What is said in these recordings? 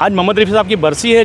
आज मोहम्मद रफ़ी साहब की बरसी है।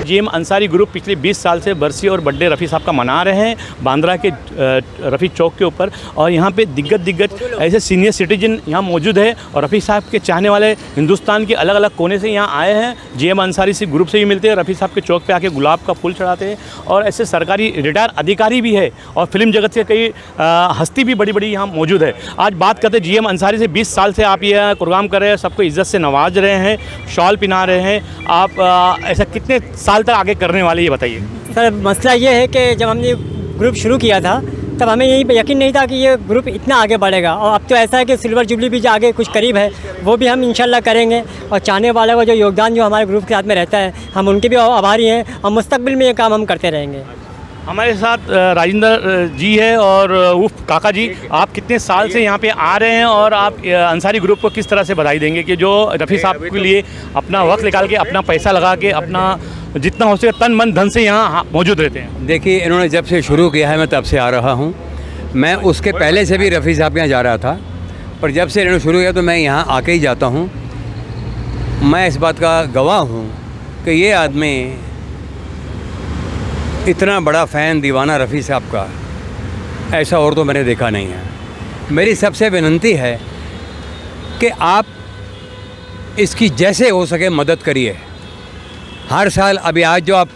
जीएम अंसारी ग्रुप पिछले 20 साल से बरसी और बर्थडे रफ़ी साहब का मना रहे हैं बांद्रा के रफ़ी चौक के ऊपर। और यहाँ पे दिग्गज ऐसे सीनियर सिटीजन यहाँ मौजूद है और रफ़ी साहब के चाहने वाले हिंदुस्तान के अलग अलग कोने से यहाँ आए हैं। जीएम अंसारी से ग्रुप से भी मिलते हैं, रफ़ी साहब के चौक पे आके गुलाब का फूल चढ़ाते हैं। और ऐसे सरकारी रिटायर अधिकारी भी है और फिल्म जगत से कई हस्ती भी बड़ी बड़ी यहाँ मौजूद है। आज बात करते हैं जीएम अंसारी से। 20 साल से आप ये प्रोग्राम कर रहे हैं, सबको इज़्ज़त से नवाज रहे हैं, शॉल पहना रहे हैं। आप ऐसा कितने साल तक आगे करने वाले ये बताइए। सर मसला ये है कि जब हमने ग्रुप शुरू किया था तब हमें यही यकीन नहीं था कि ये ग्रुप इतना आगे बढ़ेगा। और अब तो ऐसा है कि सिल्वर जुबली भी जो आगे कुछ करीब है वो भी हम इंशाल्लाह करेंगे। और चाहने वालों का जो योगदान जो हमारे ग्रुप के साथ में रहता है हम उनके भी आभारी हैं और मुस्तकबिल में ये काम हम करते रहेंगे। हमारे साथ राजेंद्र जी है और उफ काका जी, आप कितने साल से यहाँ पे आ रहे हैं और आप अंसारी ग्रुप को किस तरह से बधाई देंगे कि जो रफ़ी साहब के लिए अपना वक्त निकाल के अपना पैसा लगा के अपना जितना हो सके तन मन धन से यहाँ मौजूद रहते हैं? देखिए, इन्होंने जब से शुरू किया है मैं तब से आ रहा हूँ। मैं उसके पहले से भी रफ़ी साहब के यहाँ जा रहा था, पर जब से इन्होंने शुरू किया तो मैं यहाँ आके ही जाता हूँ। मैं इस बात का गवाह हूँ कि ये आदमी इतना बड़ा फ़ैन दीवाना रफ़ी साहब का ऐसा और तो मैंने देखा नहीं है। मेरी सबसे विनती है कि आप इसकी जैसे हो सके मदद करिए। हर साल अभी आज जो आप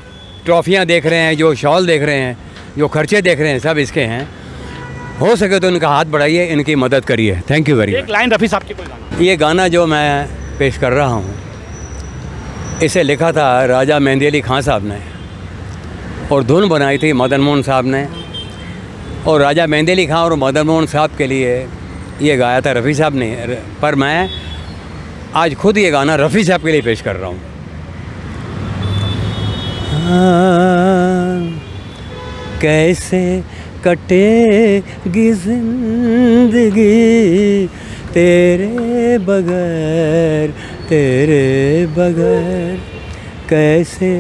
ट्रॉफियाँ देख रहे हैं, जो शॉल देख रहे हैं, जो खर्चे देख रहे हैं, सब इसके हैं। हो सके तो इनका हाथ बढ़ाइए, इनकी मदद करिए। Thank you very much. एक लाइन रफ़ी साहब की कोई गाना। ये गाना जो मैं पेश कर रहा हूँ इसे लिखा था राजा मेहंदी अली खां साहब ने और धुन बनाई थी मदन मोहन साहब ने। और राजा मेहंदी अली खां और मदन मोहन साहब के लिए ये गाया था रफ़ी साहब ने, पर मैं आज खुद ये गाना रफ़ी साहब के लिए पेश कर रहा हूँ। कैसे कटेगी ज़िंदगी तेरे बगैर, तेरे बगैर कैसे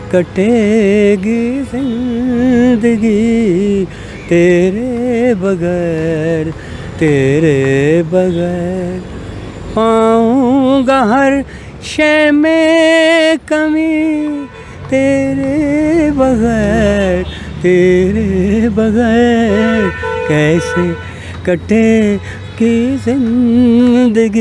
कटेगी ज़िंदगी तेरे बगैर, तेरे बगैर। पाऊँगा हर शय में कमी तेरे बगैर, तेरे बगैर कैसे कटेगी ज़िंदगी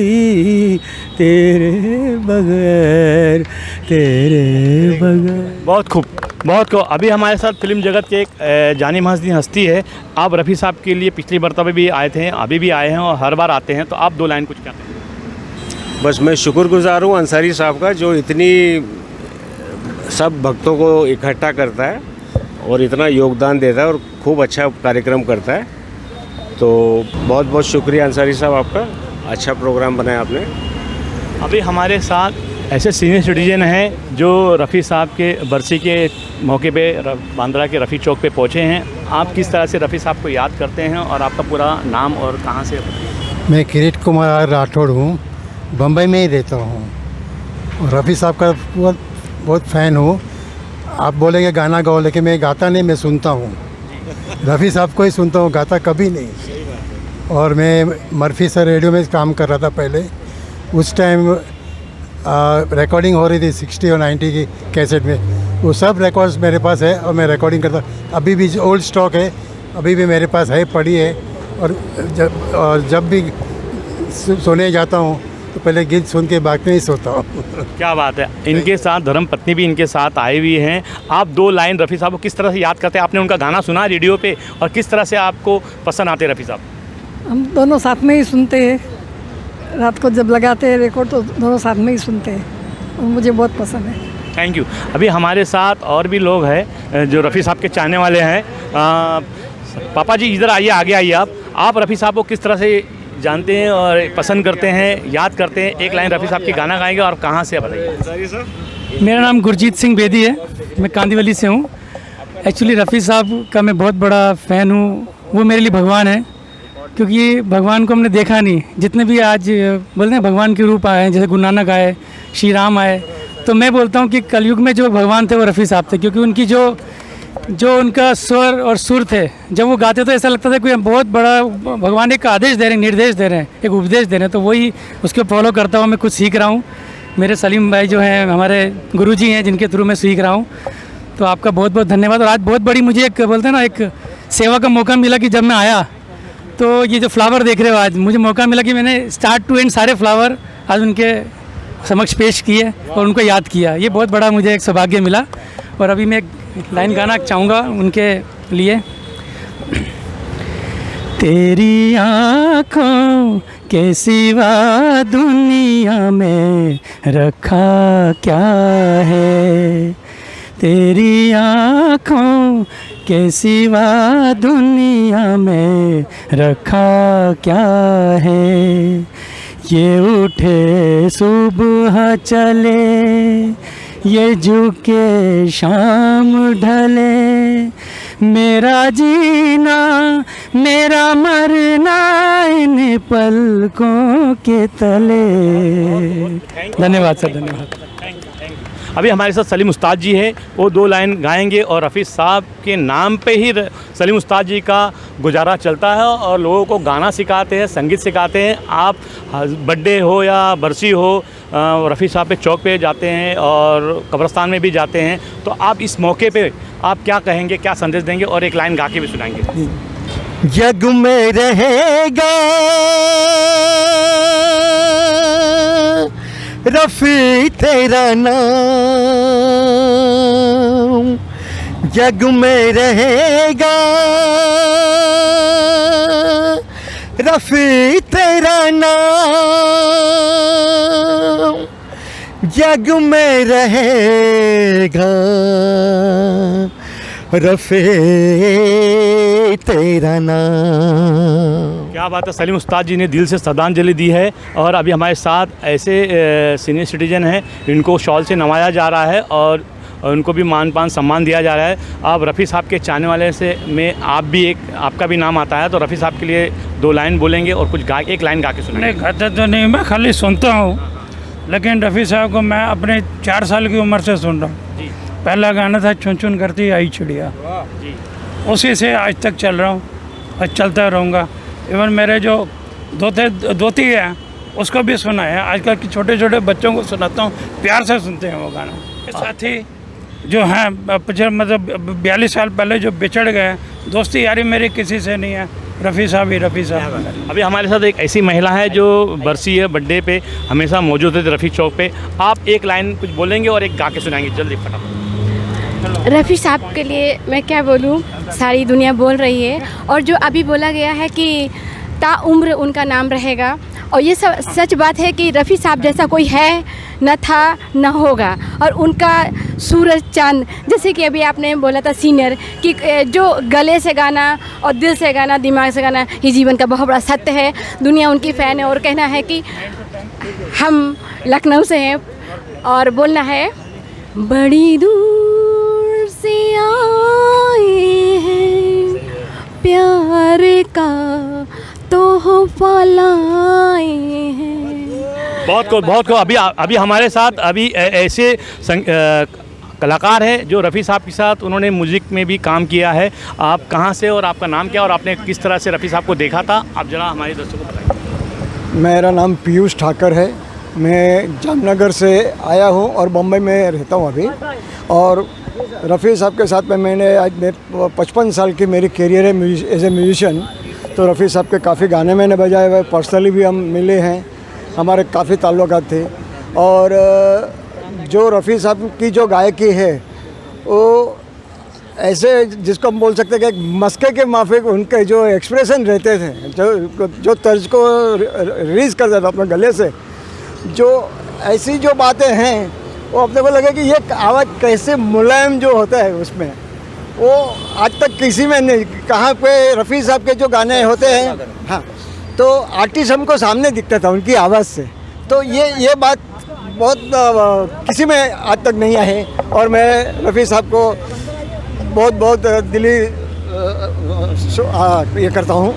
तेरे बगैर, तेरे बगैर। बहुत खूब, बहुत खूब। अभी हमारे साथ फिल्म जगत के एक जानी मानी हस्ती है। आप रफ़ी साहब के लिए पिछली मरतबा भी आए थे, अभी भी आए हैं और हर बार आते हैं, तो आप दो लाइन कुछ कहते हैं? बस मैं शुक्रगुज़ार हूँ अंसारी साहब का, जो इतनी सब भक्तों को इकट्ठा करता है और इतना योगदान देता है और खूब अच्छा कार्यक्रम करता है। तो बहुत बहुत शुक्रिया अंसारी साहब आपका, अच्छा प्रोग्राम बनाया आपने। अभी हमारे साथ ऐसे सीनियर सिटीजन हैं जो रफ़ी साहब के बरसी के मौके पे बांद्रा के रफ़ी चौक पे पहुँचे हैं। आप किस तरह से रफ़ी साहब को याद करते हैं और आपका पूरा नाम और कहाँ से? मैं किरीट कुमार राठौड़ हूँ, बम्बई में ही रहता हूँ और रफ़ी साहब का बहुत फ़ैन हूँ। आप बोलेंगे गाना गाओ, लेकिन मैं गाता नहीं, मैं सुनता हूँ। रफ़ी साहब को ही सुनता हूँ, गाता कभी नहीं। और मैं मर्फी सर रेडियो में काम कर रहा था पहले। उस टाइम रिकॉर्डिंग हो रही थी 60 और 90 की कैसेट में। वो सब रिकॉर्ड्स मेरे पास है और मैं रिकॉर्डिंग करता। अभी भी ओल्ड स्टॉक है, अभी भी मेरे पास है, पड़ी है। और जब भी सुने जाता हूँ तो पहले गीत सुन के बाद में ही सोता हूँ। क्या बात है। इनके साथ धर्म पत्नी भी इनके साथ आई हुई हैं। आप 2 लाइन रफ़ी साहब को किस तरह से याद करते हैं? आपने उनका गाना सुना रेडियो पे और किस तरह से आपको पसंद आते हैं रफ़ी साहब? हम दोनों साथ में ही सुनते हैं, रात को जब लगाते हैं रिकॉर्ड तो दोनों साथ में ही सुनते हैं और मुझे बहुत पसंद है। Thank you. अभी हमारे साथ और भी लोग हैं जो रफ़ी साहब के चाहने वाले हैं। पापा जी इधर आइए, आगे आइए। आप रफ़ी साहब को किस तरह से जानते हैं और पसंद करते हैं, याद करते हैं? एक लाइन रफ़ी साहब की गाना गाएंगे और कहाँ से बताइए। मेरा नाम गुरजीत सिंह बेदी है, मैं कांदीवली से हूँ। एक्चुअली रफ़ी साहब का मैं बहुत बड़ा फ़ैन हूँ। वो मेरे लिए भगवान है, क्योंकि भगवान को हमने देखा नहीं। जितने भी आज बोलते हैं भगवान के रूप आए हैं, जैसे गुरु नानक आए, श्री राम आए, तो मैं बोलता हूँ कि कलयुग में जो भगवान थे वो रफ़ी साहब थे। क्योंकि उनकी जो उनका स्वर और सुर थे, जब वो गाते तो ऐसा लगता था कोई बहुत बड़ा भगवान एक आदेश दे रहे हैं, निर्देश दे रहे हैं, एक उपदेश दे रहे हैं। तो वही उसको फॉलो करता हूँ, मैं कुछ सीख रहा हूँ। मेरे सलीम भाई जो हैं हमारे गुरुजी हैं, जिनके थ्रू मैं सीख रहा हूँ। तो आपका बहुत बहुत धन्यवाद। और आज बहुत बड़ी मुझे एक बोलते हैं ना एक सेवा का मौका मिला कि जब मैं आया तो ये जो फ्लावर देख रहे हो, आज मुझे मौका मिला कि मैंने स्टार्ट टू एंड सारे फ्लावर आज उनके समक्ष पेश किए और उनको याद किया। ये बहुत बड़ा मुझे एक सौभाग्य मिला। और अभी मैं एक लाइन गाना चाहूँगा उनके लिए। तेरी आँखों के सिवा दुनिया में रखा क्या है, तेरी आँखों के सिवा दुनिया में रखा क्या है। ये उठे सुबह चले, ये झुके शाम ढले, मेरा जीना मेरा मरना इन पलकों के तले। धन्यवाद सर, धन्यवाद। अभी हमारे साथ सलीम उस्ताद जी हैं, वो 2 लाइन गाएंगे और रफ़ी साहब के नाम पे ही सलीम उस्ताद जी का गुजारा चलता है और लोगों को गाना सिखाते हैं, संगीत सिखाते हैं। आप बर्थडे हो या बरसी हो, रफ़ी साहब पे चौक पे जाते हैं और कब्रिस्तान में भी जाते हैं, तो आप इस मौके पे आप क्या कहेंगे, क्या संदेश देंगे और एक लाइन गा के भी सुनाएंगे? जग में रहेगा रफ़ी तेरा नाम, जग में रहेगा रफ़ी तेरा नाम, जग में रहेगा रफ़ी तेरा नाम। क्या बात है। सलीम उस्ताद जी ने दिल से श्रद्धांजलि दी है और अभी हमारे साथ ऐसे सीनियर सिटीजन हैं, इनको शॉल से नवाया जा रहा है और उनको भी मान पान सम्मान दिया जा रहा है। आप रफ़ी साहब के चाहने वाले से में आप भी आपका भी नाम आता है, तो रफ़ी साहब के लिए 2 लाइन बोलेंगे और कुछ एक लाइन गा के सुनाएंगे। नहीं गाता तो नहीं, मैं खाली सुनता हूँ, लेकिन रफ़ी साहब को मैं अपने 4 साल की उम्र से सुन रहा हूँ। पहला गाना था चुन चुन करती आई चिड़िया, उसी से आज तक चल रहा हूँ और चलता रहूँगा। इवन मेरे जो दोती है उसको भी सुना है, आजकल के छोटे छोटे बच्चों को सुनाता हूँ, प्यार से सुनते हैं वो गाना। साथी जो हैं मतलब 42 साल पहले जो बिछड़ गए, दोस्ती यारी मेरी किसी से नहीं है, रफ़ी साहब ही रफ़ी साहब। अभी हमारे साथ एक ऐसी महिला है जो बरसी है, बर्थडे पे हमेशा मौजूद है रफ़ी चौक पे। आप एक लाइन कुछ बोलेंगे और एक गा के सुनाएंगे, जल्दी फटाफट। रफ़ी साहब के लिए मैं क्या बोलूँ, सारी दुनिया बोल रही है। और जो अभी बोला गया है कि ताउम्र उनका नाम रहेगा, और ये सब सच बात है कि रफ़ी साहब जैसा कोई है न था न होगा। और उनका सूरज चांद, जैसे कि अभी आपने बोला था सीनियर, कि जो गले से गाना और दिल से गाना, दिमाग से गाना, ये जीवन का बहुत बड़ा सत्य है। दुनिया उनकी फ़ैन है और कहना है कि हम लखनऊ से हैं और बोलना है, बड़ी दूर से आए हैं प्यार का तोहफा लाए हैं। बहुत को अभी हमारे साथ अभी ऐसे कलाकार हैं जो रफ़ी साहब के साथ उन्होंने म्यूज़िक में भी काम किया है। आप कहाँ से और आपका नाम क्या और आपने किस तरह से रफ़ी साहब को देखा था, आप जरा हमारे दर्शकों को बताइए। मेरा नाम पीयूष ठाकर है, मैं जामनगर से आया हूँ और बम्बई में रहता हूँ अभी। और रफ़ी साहब के साथ में मैंने आज 55 साल की मेरी करियर है एज ए म्यूजिशियन। तो रफ़ी साहब के काफ़ी गाने मैंने बजाए हुए, पर्सनली भी हम मिले हैं। हमारे काफ़ी ताल्लुकात थे। और जो रफ़ी साहब की जो गायकी है वो ऐसे जिसको हम बोल सकते हैं कि मस्के के माफिक उनके जो एक्सप्रेशन रहते थे, जो तर्ज को रिलीज करता था अपने गले से, जो ऐसी जो बातें हैं वो अपने को लगे कि ये आवाज़ कैसे मुलायम जो होता है उसमें, वो आज तक किसी में नहीं। कहाँ पे रफ़ी साहब के जो गाने होते हैं, हाँ, तो आर्टिस्ट हमको सामने दिखता था उनकी आवाज़ से। तो ये बात बहुत किसी में आज तक नहीं है। और मैं रफ़ी साहब को बहुत बहुत दिली ये करता हूँ।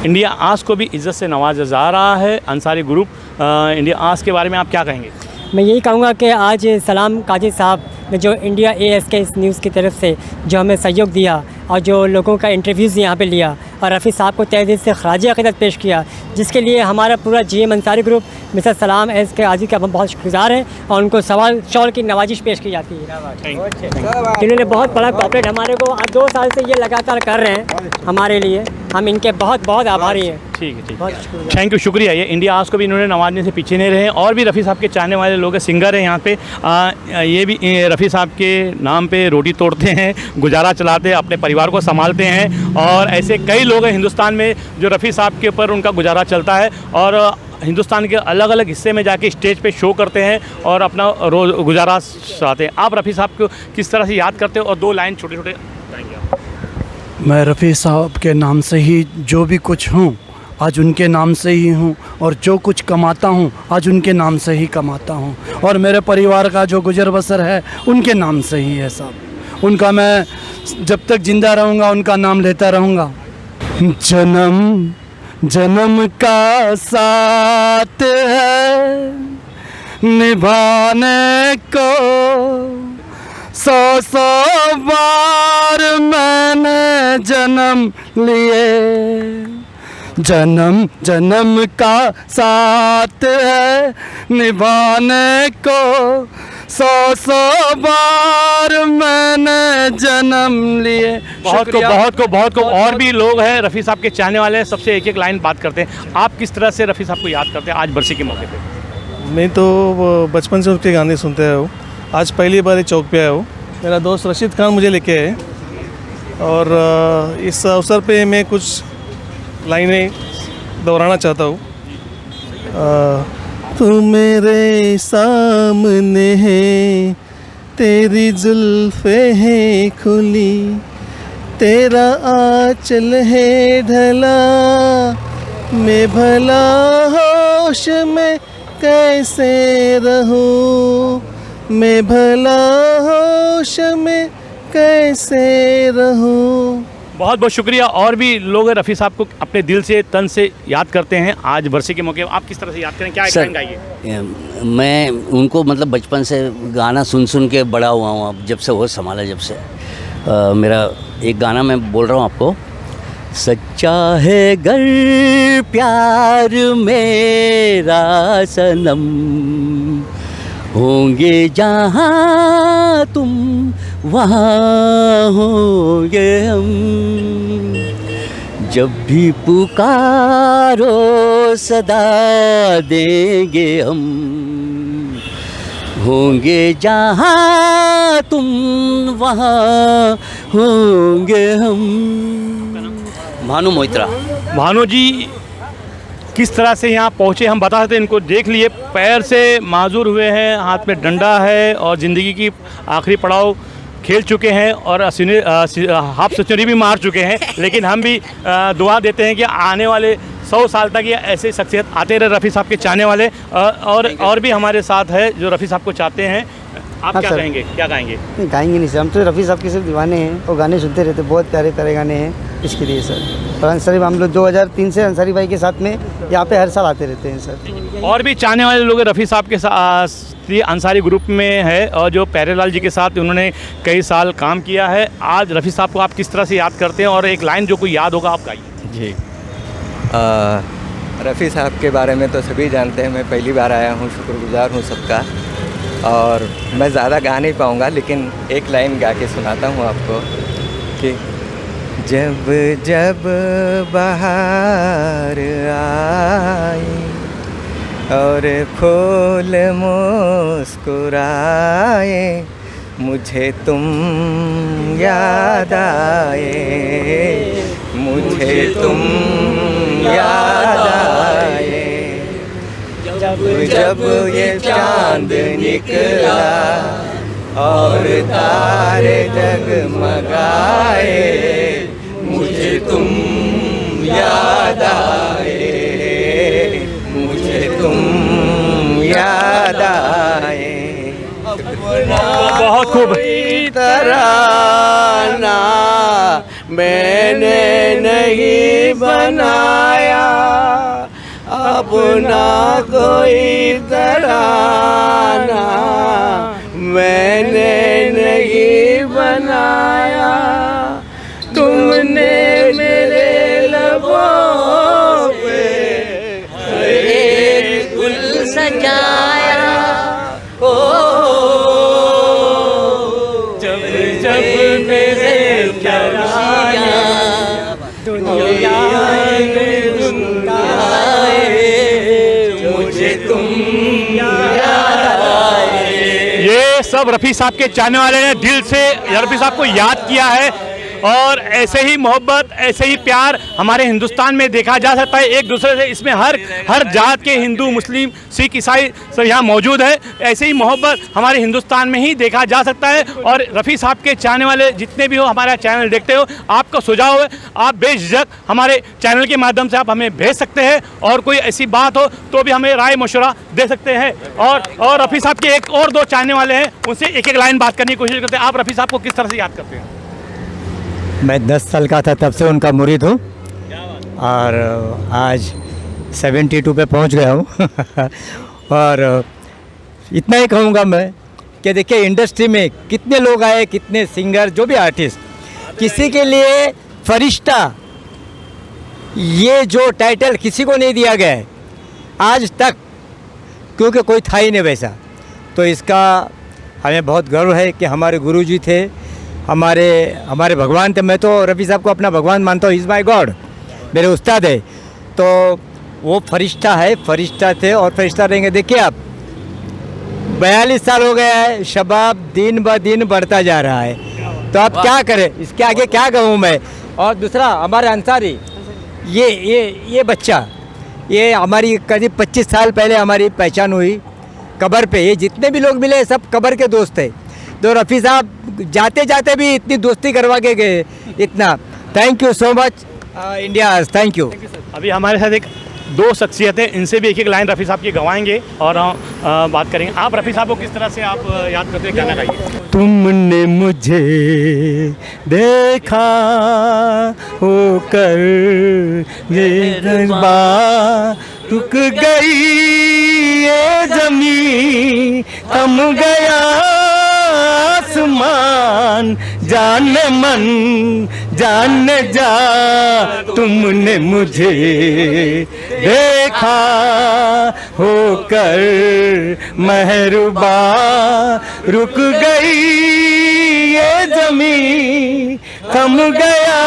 इंडिया आस को भी इज़्ज़त से नवाजा जा रहा है। अंसारी ग्रुप इंडिया आस के बारे में आप क्या कहेंगे? मैं यही कहूँगा कि आज सलाम काजी साहब ने जो इंडिया ASK इस न्यूज़ की तरफ से जो हमें सहयोग दिया और जो लोगों का इंटरव्यूज़ यहाँ पे लिया और रफ़ी साहब को तहे दिल से ख़राज अक़ीदत पेश किया, जिसके लिए हमारा पूरा GM अंसारी ग्रुप मिस्टर सलाम SK काजी का हम बहुत शुक्रगुज़ार हैं और उनको सवाल शॉल की नवाजिश पेश की जाती है। इन्होंने बहुत बड़ा कॉपरेट हमारे को 2 साल से ये लगातार कर रहे हैं हमारे लिए, हम इनके बहुत बहुत आभारी हैं। ठीक है, ठीक है, थैंक यू, शुक्रिया। ये इंडिया आस को भी इन्होंने नवाजने से पीछे नहीं रहे। और भी रफ़ी साहब के चाहने वाले लोग हैं, सिंगर हैं यहाँ पे, ये भी रफ़ी साहब के नाम पे रोटी तोड़ते हैं, गुजारा चलाते हैं, अपने परिवार को संभालते हैं। और ऐसे कई लोग हैं हिंदुस्तान में जो रफ़ी साहब के ऊपर उनका गुजारा चलता है और हिंदुस्तान के अलग अलग हिस्से में जाके स्टेज पे शो करते हैं और अपना रोज़ गुजारा चलाते हैं। आप रफ़ी साहब को किस तरह से याद करते हो और 2 लाइन छोटे छोटे बताएंगे आप? मैं रफ़ी साहब के नाम से ही जो भी कुछ हूँ आज उनके नाम से ही हूँ, और जो कुछ कमाता हूँ आज उनके नाम से ही कमाता हूँ, और मेरे परिवार का जो गुजर बसर है उनके नाम से ही है साहब। उनका मैं जब तक ज़िंदा रहूँगा उनका नाम लेता रहूँगा। जन्म जन्म का साथ है निभाने को, 100 बार मैंने जन्म लिए। जन्म जन्म का साथ है निभाने को, 100 बार मैंने जन्म लिए। बहुत को और भी लोग हैं रफ़ी साहब के चाहने वाले हैं। सबसे एक लाइन बात करते हैं। आप किस तरह से रफ़ी साहब को याद करते हैं आज बरसी के मौके पे? मैं तो बचपन से उनके गाने सुनते आया हूँ। आज पहली बार चौक पे आया हूँ। मेरा दोस्त रशीद खान मुझे लेके आए और इस अवसर पे मैं कुछ लाइनें दोहराना चाहता हूँ। तू मेरे सामने है, तेरी जुल्फ़े हैं खुली, तेरा आंचल है ढला, मैं भला होश में कैसे रहूं, मैं भला होश में कैसे रहूं। बहुत बहुत शुक्रिया। और भी लोग रफ़ी साहब को अपने दिल से तन से याद करते हैं आज बरसी के मौके। आप किस तरह से याद करें, क्या गाना गाइए? मैं उनको मतलब बचपन से गाना सुन सुन के बड़ा हुआ हूँ। अब जब से होश संभाला, जब से मेरा एक गाना मैं बोल रहा हूँ आपको। सच्चा है गर प्यार मेरा सनम, होंगे जहाँ तुम वहाँ होंगे हम, जब भी पुकारो सदा देंगे हम, होंगे जहाँ तुम वहाँ होंगे हम। भानु मोइत्रा। भानु जी किस तरह से यहाँ पहुँचे हम बता सकते हैं। इनको देख लिए, पैर से माजूर हुए हैं, हाथ में डंडा है और ज़िंदगी की आखिरी पड़ाव खेल चुके हैं और हाफ सेंचुरी भी मार चुके हैं। लेकिन हम भी दुआ देते हैं कि आने वाले 100 साल तक ये ऐसे शख्सियत आते रहे रफ़ी साहब के चाहने वाले। और भी हमारे साथ है जो रफ़ी साहब को चाहते हैं। आप क्या कहेंगे, क्या गाएंगे? गाएंगे नहीं सर, हम तो रफ़ी साहब के सिर्फ दीवाने हैं और गाने सुनते रहते, बहुत प्यारे प्यारे गाने हैं इसके लिए सर। और अंसारी हम लोग 2003 से अंसारी भाई के साथ में यहाँ पे हर साल आते रहते हैं सर। और भी चाहने वाले लोग रफ़ी साहब के साथ अंसारी ग्रुप में है और जो प्यारेलाल जी के साथ उन्होंने कई साल काम किया है। आज रफ़ी साहब को आप किस तरह से याद करते हैं और एक लाइन जो कोई याद होगा आप गाइए। जी, रफ़ी साहब के बारे में तो सभी जानते हैं। मैं पहली बार आया हूँ, शुक्रगुजार हूँ सबका। और मैं ज़्यादा गा नहीं पाऊँगा, लेकिन एक लाइन गा के सुनाता हूँ आपको कि जब जब बहार आई और फूल मुस्कुराए, मुझे तुम याद आए, मुझे तुम याद आए। जब ये चांद निकला और तारे जगमगाए, मुझे तुम याद आए, मुझे तुम याद आए। बहुत खूब। तराना मैंने नहीं बनाया, अपना कोई तराना मैंने नहीं बनाया। तुमने मेरे लबों पे एक गुल सजाया, ओ जब जब मेरे दुनिया मुझे तुम याद आए। ये सब रफ़ी साहब के चाहने वाले ने दिल से रफ़ी साहब को याद किया है और ऐसे ही मोहब्बत, ऐसे ही प्यार हमारे हिंदुस्तान में देखा जा सकता है एक दूसरे से। इसमें हर जात के हिंदू, मुस्लिम, सिख, ईसाई सब यहाँ मौजूद है। ऐसे ही मोहब्बत हमारे हिंदुस्तान में ही देखा जा सकता है। और रफ़ी साहब के चाहने वाले जितने भी हो, हमारा चैनल देखते हो, आपका सुझाव है आप बेझिझक हमारे चैनल के माध्यम से आप हमें भेज सकते हैं और कोई ऐसी बात हो तो भी हमें राय मशवरा दे सकते हैं। और रफ़ी साहब के एक और दो चाहने वाले हैं, उनसे एक एक लाइन बात करने की कोशिश करते हैं। आप रफ़ी साहब को किस तरह से याद करते हैं? मैं 10 साल का था तब से उनका मुरीद हूँ और आज 72 पे पहुँच गया हूँ। और इतना ही कहूँगा मैं कि देखिए इंडस्ट्री में कितने लोग आए, कितने सिंगर, जो भी आर्टिस्ट, किसी के लिए फरिश्ता ये जो टाइटल किसी को नहीं दिया गया है आज तक, क्योंकि कोई था ही नहीं वैसा। तो इसका हमें बहुत गर्व है कि हमारे गुरुजी थे, हमारे भगवान थे। मैं तो रफ़ी साहब को अपना भगवान मानता हूँ, इज़ माई गॉड, मेरे उस्ताद है। तो वो फरिश्ता है, फरिश्ता थे और फरिश्ता रहेंगे। देखिए आप 42 साल हो गया है, शबाब दिन ब दिन बढ़ता जा रहा है। तो आप क्या करें, इसके आगे क्या कहूँ मैं। और दूसरा हमारे अंसारी, ये बच्चा, ये हमारी करीब 25 साल पहले हमारी पहचान हुई कब्र पे। ये जितने भी लोग मिले सब कब्र के दोस्त थे। तो रफ़ी साहब जाते जाते भी इतनी दोस्ती करवा के गए, इतना। Thank you so much India, thank you. अभी हमारे साथ एक दो शख्सियतें, इनसे भी एक एक लाइन रफ़ी साहब की गवाएंगे और बात करेंगे। आप रफ़ी साहब को किस तरह से आप याद करते हैं, गाना गाइए। तुमने मुझे देखा होकर ये जज्बा रुक गई, ये ज़मीं थम गया आसमान, जाने मन जाने जा, तुमने मुझे देखा होकर मेहरुबा, रुक गई ये ज़मीं थम गया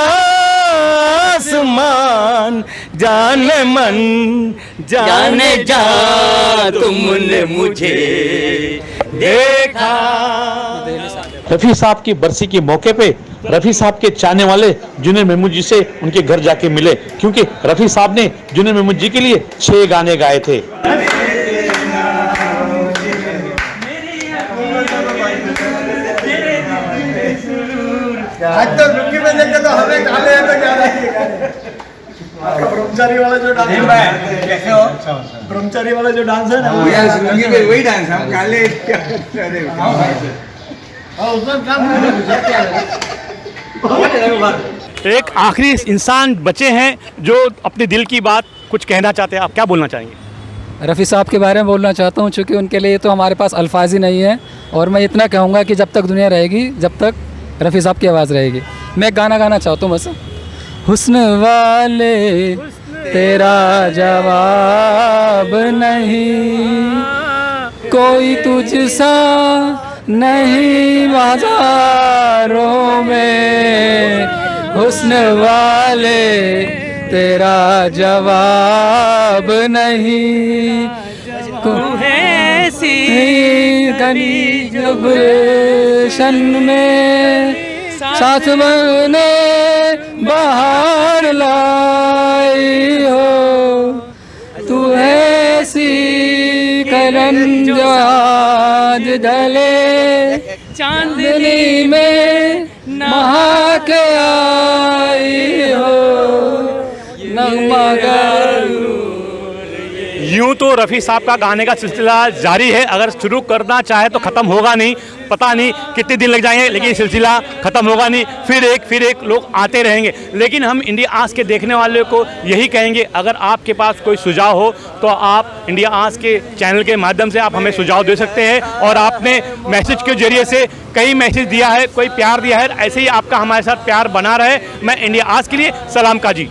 आसमान, जाने मन जाने जा, तुमने मुझे देखा। रफ़ी साहब की बरसी के मौके पे रफ़ी साहब के चाहने वाले जुनैद महमूद जी से उनके घर जाके मिले, क्योंकि रफ़ी साहब ने जुनैद महमूद जी के लिए 6 गाने गाए थे। आज तो रुकी में देखे तो हमें गाने हैं तो क्या ब्रह्मचारी वाला जो डांस है, कैसे हो? ब्रह्मचारी वाला जो डांस है ना, वही डांस हम काले एक आखिरी इंसान बचे हैं जो अपने दिल की बात कुछ कहना चाहते हैं, आप क्या बोलना चाहेंगे? रफ़ी साहब के बारे में बोलना चाहता हूँ, चूँकि उनके लिए तो हमारे पास अल्फाज ही नहीं है। और मैं इतना कहूँगा कि जब तक दुनिया रहेगी, जब तक रफ़ी साहब की आवाज़ रहेगी। मैं एक गाना गाना चाहता हूँ बस। हुस्न वाले तेरा जवाब नहीं, कोई तुझसा नहीं बाज़ारों में, हुस्न वाले तेरा जवाब नहीं, ऐसी गली जो गुलशन में साथ बने बाहर लाई हो, तू ऐसी करन जो आज ढले चांदनी में नहा के आई हो, नगमा यूँ तो रफ़ी साहब का गाने का सिलसिला जारी है, अगर शुरू करना चाहे तो ख़त्म होगा नहीं, पता नहीं कितने दिन लग जाएंगे, लेकिन ये सिलसिला ख़त्म होगा नहीं, फिर एक लोग आते रहेंगे। लेकिन हम इंडिया आज के देखने वाले को यही कहेंगे, अगर आपके पास कोई सुझाव हो तो आप इंडिया आज के चैनल के माध्यम से आप हमें सुझाव दे सकते हैं। और आपने मैसेज के जरिए से कई मैसेज दिया है, कोई प्यार दिया है, ऐसे ही आपका हमारे साथ प्यार बना रहे। मैं इंडिया आज के लिए सलाम काजी।